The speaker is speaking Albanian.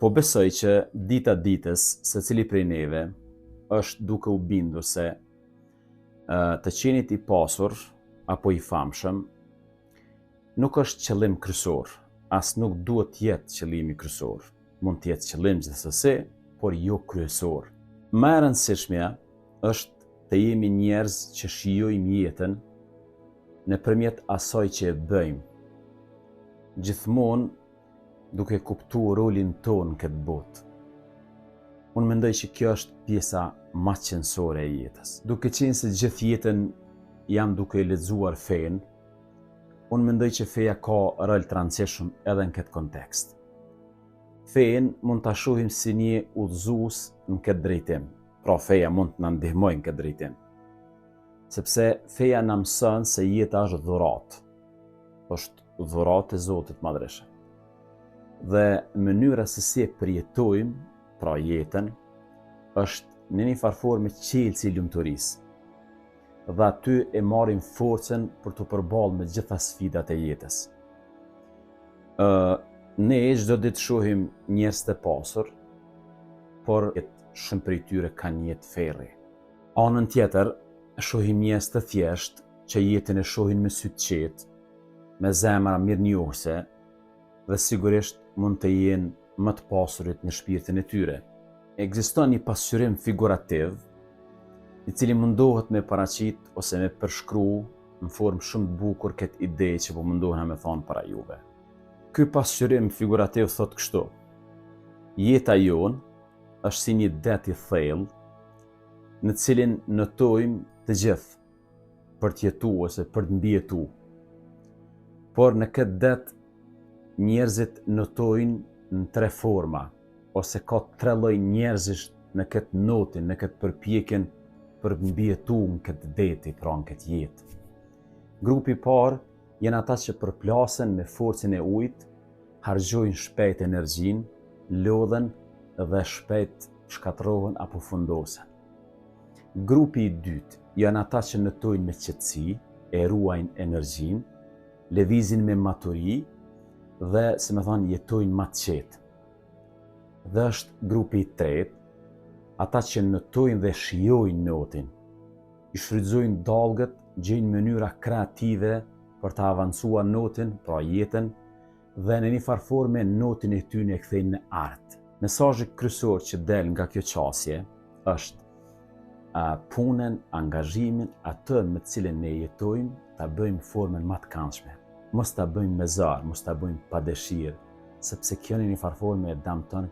Po besoj që dita ditës secili prej neve është duke u bindur se të qenit i pasur apo i famshëm nuk është qëllim kryesor, as nuk duhet të jetë qëllimi kryesor. Mund të jetë qëllim gjithsesi, por jo kryesor. Më e rëndësishmja është të jemi njerëz që shijojmë jetën nëpërmjet asaj që e bëjmë, gjithmonë duke kuptuar rolin tonë në këtë botë. Unë mendoj që kjo është pjesa më qëndrore e jetës. Duke qenë se gjithë jetën jam duke lexuar fenë, unë mendoj që feja ka rol të rëndësishëm edhe në këtë kontekst. Fenë mund ta shohim si një udhëzues në këtë drejtim. Pra feja mund të na ndihmojë në këtë drejtim. Sepse feja na mëson se jeta është dhuratë. Është dhuratë e Zotit Madhreshëm. Dhe mënyra se si e përjetojmë, pra jetën, është në një farë forme qelësi i lumturisë. Dhe aty e marrim forcën për të përballë me gjitha sfidat e jetës. Ne çdo ditë shohim njerëz të pasur, por shumë prej tyre kanë jetë ferri. Anën tjetër, shohim njerëz të thjeshtë që jetën e shohin me sy të qetë, me zemra mirënjohëse dhe sigurisht mund të jenë më të pasurit në shpirtin e tyre. Ekziston një pasqyrim figurativ, i cili mundohet me paraqit ose me përshkruaj në formë shumë të bukur këtë ide që po mundohem me thonë para juve. Ky pasqyrim figurativ thot kështu: jeta jonë është si një det i thellë në cilin notojmë të gjithë për të jetuar ose për të mbijetuar. Por në këtë det njerëzit notojnë në tre forma, ose ka tre lloj njerëzish në këtë notin, në këtë përpjekjen për të mbijetuar në këtë deti, pra në këtë jetë. Grupi i parë janë ata që përplasen me forcën e ujit, harxojnë shpejt energjinë, lodhen dhe shpejt shkatërrohen apo fundosen. Grupi i dytë janë ata që notojnë me qetësi, e ruajnë energjinë, lëvizin me maturi dhe, si më thonë, jetojnë më të qetë. Dhe është grupi i tretë, ata që notojnë dhe shijojnë notin, i shfrytëzojnë dallgët, gjejnë mënyra kreative për të avancuar notin, pra jetën, dhe në një farë forme notin e tyre e kthejnë në art. Mesazhi kryesor që del nga kjo qasje është punën, angazhimin, atë me të cilën ne jetojmë, ta bëjmë në formën më të këndshme. Mos ta bëjmë me zar, mos ta bëjmë pa dëshirë, sepse kjo në një farë forme e dëmton